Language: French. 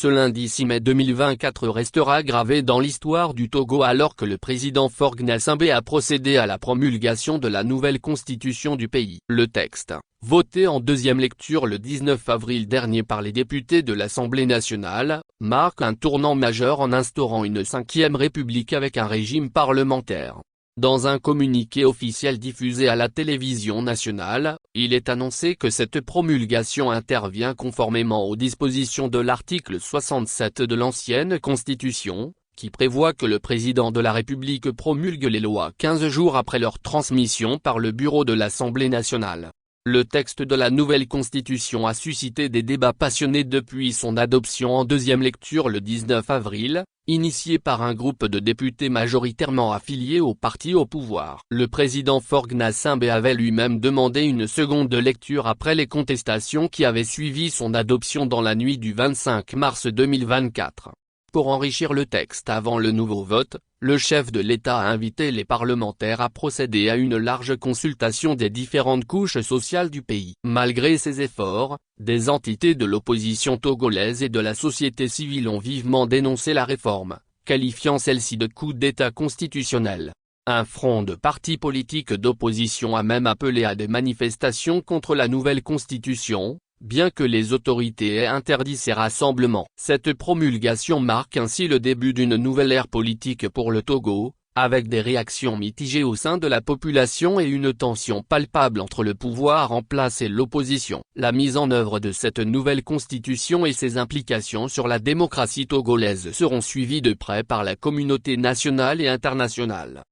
Ce lundi 6 mai 2024 restera gravé dans l'histoire du Togo alors que le président Faure Gnassingbé a procédé à la promulgation de la nouvelle constitution du pays. Le texte, voté en deuxième lecture le 19 avril dernier par les députés de l'Assemblée nationale, marque un tournant majeur en instaurant une 5e république avec un régime parlementaire. Dans un communiqué officiel diffusé à la télévision nationale, il est annoncé que cette promulgation intervient conformément aux dispositions de l'article 67 de l'ancienne Constitution, qui prévoit que le président de la République promulgue les lois 15 jours après leur transmission par le bureau de l'Assemblée nationale. Le texte de la nouvelle Constitution a suscité des débats passionnés depuis son adoption en deuxième lecture le 19 avril, initié par un groupe de députés majoritairement affiliés au parti au pouvoir. Le président Faure Gnassingbé avait lui-même demandé une seconde lecture après les contestations qui avaient suivi son adoption dans la nuit du 25 mars 2024. Pour enrichir le texte avant le nouveau vote, le chef de l'État a invité les parlementaires à procéder à une large consultation des différentes couches sociales du pays. Malgré ces efforts, des entités de l'opposition togolaise et de la société civile ont vivement dénoncé la réforme, qualifiant celle-ci de coup d'État constitutionnel. Un front de partis politiques d'opposition a même appelé à des manifestations contre la nouvelle constitution, bien que les autorités aient interdit ces rassemblements. Cette promulgation marque ainsi le début d'une nouvelle ère politique pour le Togo, avec des réactions mitigées au sein de la population et une tension palpable entre le pouvoir en place et l'opposition. La mise en œuvre de cette nouvelle constitution et ses implications sur la démocratie togolaise seront suivies de près par la communauté nationale et internationale.